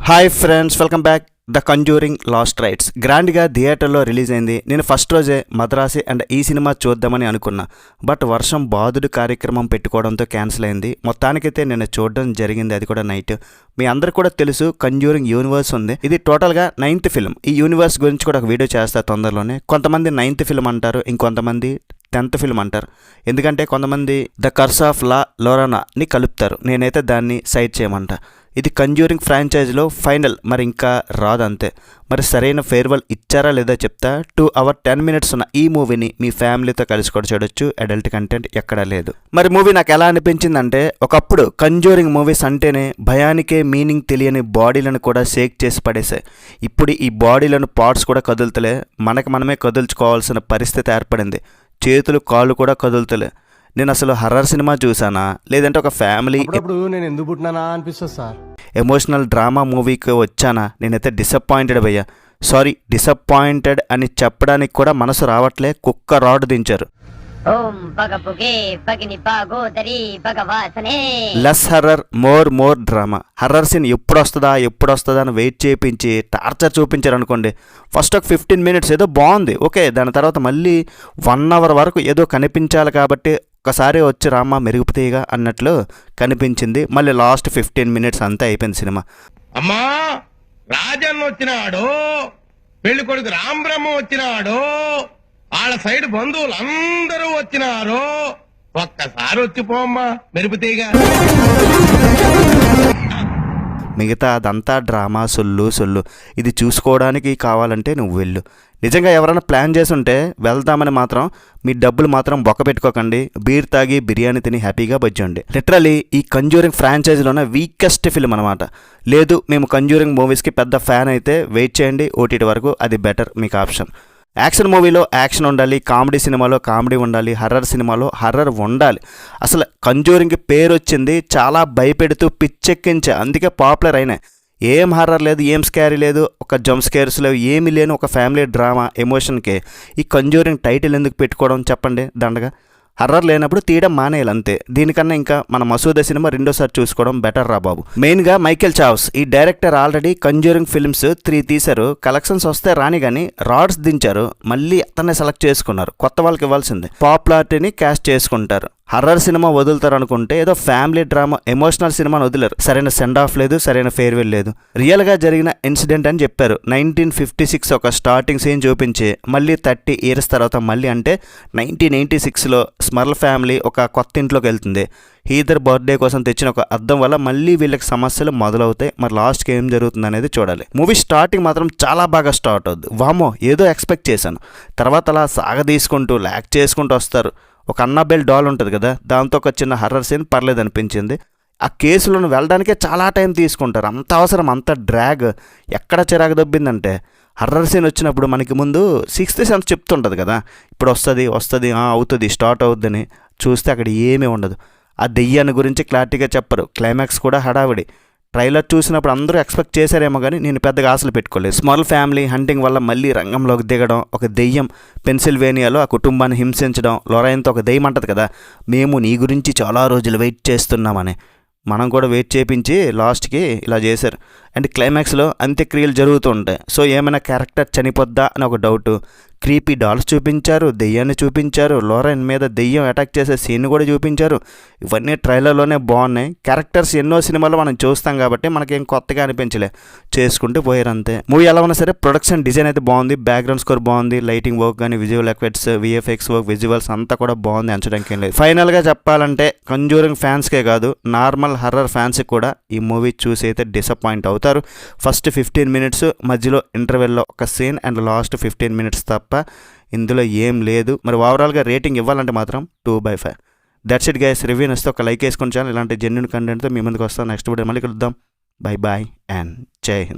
Hi friends, welcome back. The conjuring last rights గ్రాండ్గా థియేటర్లో release అయింది. నేను ఫస్ట్ రోజే మద్రాసి అండ్ ఈ సినిమా చూద్దామని అనుకున్నా, బట్ వర్షం బాధుడు కార్యక్రమం పెట్టుకోవడంతో క్యాన్సిల్ అయింది. మొత్తానికైతే నేను చూడడం జరిగింది, అది కూడా నైట్. మీ అందరికి కూడా తెలుసు కంజూరింగ్ యూనివర్స్ ఉంది. ఇది టోటల్గా 9th ఫిల్మ్. ఈ యూనివర్స్ గురించి కూడా ఒక వీడియో చేస్తా తొందరలోనే. కొంతమంది 9th ఫిల్మ్ అంటారు, ఇంకొంతమంది 10th ఫిల్మ్ అంటారు. ఎందుకంటే కొంతమంది ద కర్స్ ఆఫ్ లా లోరానాని కలుపుతారు. నేనైతే దాన్ని సైడ్ చేయమంట. ఇది కంజూరింగ్ ఫ్రాంచైజీలో ఫైనల్, మరి ఇంకా రాదంతే. మరి సరైన ఫేర్వెల్ ఇచ్చారా లేదా చెప్తా. 2 hours 10 minutes ఉన్న ఈ మూవీని మీ ఫ్యామిలీతో కలిసి కూడా చూడొచ్చు. అడల్ట్ కంటెంట్ ఎక్కడా లేదు. మరి మూవీ నాకు ఎలా అనిపించిందంటే, ఒకప్పుడు కంజూరింగ్ మూవీస్ అంటేనే భయానికే మీనింగ్ తెలియని బాడీలను కూడా షేక్ చేసి పడేసాయి. ఇప్పుడు ఈ బాడీలను పార్ట్స్ కూడా కదులుతలే, మనకి మనమే కదుల్చుకోవాల్సిన పరిస్థితి ఏర్పడింది. చేతులు కాళ్ళు కూడా కదులుతలే. నేను అసలు హర్రర్ సినిమా చూసానా, లేదంటే ఒక ఫ్యామిలీ నేను ఎందుకు పుట్టినానా అనిపిస్తుంది సార్. ఎమోషనల్ డ్రామా మూవీకి వచ్చానా? నేనైతే డిసప్పాయింటెడ్ భయ్యా. సారీ, డిసప్పాయింటెడ్ అని చెప్పడానికి కూడా మనసు రావట్లే. కుక్క రాడ్ దించారు. Less horror, more drama. Horror scene ఎప్పుడు వస్తుందా అని వెయిట్ చేయించి టార్చర్ చూపించారు అనుకోండి. ఫస్ట్ ఒక 15 minutes ఏదో బాగుంది, ఓకే. దాని తర్వాత మళ్ళీ 1 hour వరకు ఏదో కనిపించాలి కాబట్టి ఒకసారి వచ్చి రామ్మ మెరుగుపుతీగా అన్నట్లు కనిపించింది. మళ్ళీ లాస్ట్ 15 minutes అంతా అయిపోయింది సినిమా. అమ్మా రాజన్న వచ్చినాడు, పెళ్లి కొడుకు రాంబ్రహ్మ వచ్చినాడు, వాళ్ళ సైడ్ బంధువులు అందరూ వచ్చినారు. ఒక్కసారి వచ్చిపోమ్మా మెరుగుతీగా. మిగతా అదంతా డ్రామా, సొల్లు. ఇది చూసుకోవడానికి కావాలంటే నువ్వు వెళ్ళు. నిజంగా ఎవరైనా ప్లాన్ చేసి ఉంటే వెళ్దామని మాత్రం మీ డబ్బులు మాత్రం బొక్క పెట్టుకోకండి. బీర్ తాగి బిర్యానీ తిని హ్యాపీగా బజ్జండి. లిటరలీ ఈ కంజూరింగ్ ఫ్రాంచైజీలోనే వీకెస్ట్ ఫిల్మ్ అనమాట. లేదు మేము కంజూరింగ్ మూవీస్కి పెద్ద ఫ్యాన్ అయితే వెయిట్ చేయండి OTT వరకు, అది బెటర్ మీకు ఆప్షన్. యాక్షన్ మూవీలో యాక్షన్ ఉండాలి, కామెడీ సినిమాలో కామెడీ ఉండాలి, హర్రర్ సినిమాలో హర్రర్ ఉండాలి. అసలు కంజూరింగ్కి పేరు వచ్చింది చాలా భయపెడుతూ పిచ్చెక్కించే, అందుకే పాపులర్ అయినాయి. ఏం హర్రర్ లేదు, ఏం స్కారీ లేదు, ఒక జంప్ స్కేర్స్ లేవు, ఏమీ లేని ఒక ఫ్యామిలీ డ్రామా ఎమోషన్కి ఈ కంజూరింగ్ టైటిల్ ఎందుకు పెట్టుకోవడం చెప్పండి దండగా. హర్రర్ లేనప్పుడు తీయడం మానేయాలి అంతే. దీనికన్నా ఇంకా మన మసూద సినిమా రెండోసారి చూసుకోవడం బెటర్ రా బాబు. మెయిన్గా మైకేల్ చావ్స్ ఈ డైరెక్టర్ ఆల్రెడీ కంజూరింగ్ ఫిల్మ్స్ 3 తీశారు. కలెక్షన్స్ వస్తే రాని కానీ రాడ్స్ దించారు. మళ్ళీ అతన్నే సెలెక్ట్ చేసుకున్నారు. కొత్త వాళ్ళకి ఇవ్వాల్సిందే. పాపులారిటీని క్యాస్ట్ చేసుకుంటారు. హర్రర్ సినిమా వదులుతారు అనుకుంటే ఏదో ఫ్యామిలీ డ్రామా ఎమోషనల్ సినిమాని వదిలేరు. సరైన సెండ్ ఆఫ్ లేదు, సరైన ఫేర్వెల్ లేదు. రియల్గా జరిగిన ఇన్సిడెంట్ అని చెప్పారు. 1956 ఒక స్టార్టింగ్ సీన్ చూపించి మళ్ళీ 30 years తర్వాత మళ్ళీ అంటే 1986లో స్మర్ల్ ఫ్యామిలీ ఒక కొత్త ఇంట్లోకి వెళ్తుంది. హీదర్ బర్త్డే కోసం తెచ్చిన ఒక అద్దం వల్ల మళ్ళీ వీళ్ళకి సమస్యలు మొదలవుతాయి. మరి లాస్ట్కి ఏం జరుగుతుంది అనేది చూడాలి. మూవీ స్టార్టింగ్ మాత్రం చాలా బాగా స్టార్ట్ అవుద్ది. వామో ఏదో ఎక్స్పెక్ట్ చేశాను. తర్వాత అలా సాగదీసుకుంటూ లాక్ చేసుకుంటూ వస్తారు. ఒక అన్నాబెల్ డాల్ ఉంటుంది కదా, దాంతో ఒక చిన్న హర్రర్ సీన్ పర్లేదు అనిపించింది. ఆ కేసులను వెళ్ళడానికే చాలా టైం తీసుకుంటారు. అంత అవసరం, అంత డ్రాగ్. ఎక్కడ చిరాకు దొబ్బిందంటే హర్రర్ సీన్ వచ్చినప్పుడు మనకి ముందు 6th సెన్స్ చెప్తుంటుంది కదా, ఇప్పుడు వస్తుంది అవుతుంది స్టార్ట్ అవుద్దని. చూస్తే అక్కడ ఏమీ ఉండదు. ఆ దెయ్యాన్ని గురించి క్లారిటీగా చెప్పరు. క్లైమాక్స్ కూడా హడావిడి. ట్రైలర్ చూసినప్పుడు అందరూ ఎక్స్పెక్ట్ చేశారేమో కానీ నేను పెద్దగా ఆశలు పెట్టుకోలేదు. స్మాల్ ఫ్యామిలీ హంటింగ్ వల్ల మళ్ళీ రంగంలోకి దిగడం, ఒక దెయ్యం పెన్సిల్వేనియాలో ఆ కుటుంబాన్ని హింసించడం, లొరైన్తో ఒక దెయ్యం అంటది కదా, మేము నీ గురించి చాలా రోజులు వెయిట్ చేస్తున్నామని. మనం కూడా వెయిట్ చేయించి లాస్ట్కి ఇలా చేశారు. అండ్ క్లైమాక్స్లో అంత్యక్రియలు జరుగుతూ ఉంటాయి. సో ఏమైనా క్యారెక్టర్ చనిపోద్దా అని ఒక డౌటు. క్రీపీ డాల్స్ చూపించారు, దెయ్యాన్ని చూపించారు, లొరైన్ మీద దెయ్యం అటాక్ చేసే సీన్ కూడా చూపించారు. ఇవన్నీ ట్రైలర్లోనే బాగున్నాయి. క్యారెక్టర్స్ ఎన్నో సినిమాల్లో మనం చూస్తాం కాబట్టి మనకేం కొత్తగా అనిపించలే, చేసుకుంటూ పోయారు అంతే. మూవీ ఎలా ఉన్నా సరే ప్రొడక్షన్ డిజైన్ అయితే బాగుంది, బ్యాక్గ్రౌండ్ స్కోర్ బాగుంది, లైటింగ్ వర్క్ కానీ, visual effects, VFX work, visuals అంతా కూడా బాగుంది, అంచడానికి ఏం లేదు. ఫైనల్గా చెప్పాలంటే కంజూరింగ్ ఫ్యాన్స్కే కాదు, నార్మల్ హర్రర్ ఫ్యాన్స్కి కూడా ఈ మూవీ చూసి అయితే డిసప్పాయింట్ అవుతారు. ఫస్ట్ 15 minutes మధ్యలో ఇంటర్వెల్లో ఒక సీన్ అండ్ లాస్ట్ 15 minutes తప్ప ఇందులో ఏం లేదు. మరి ఓవరాల్గా రేటింగ్ ఇవ్వాలంటే మాత్రం 2/5. That's it guys. రివ్యూ నచ్చితే ఒక లైక్ వేసుకొని చాలు. ఇలాంటి జెన్యూన్ కంటెంట్తో మీ ముందుకు వస్తాను. నెక్స్ట్ వీడియో మళ్ళీ కలుద్దాం. బై అండ్ జై హింద్.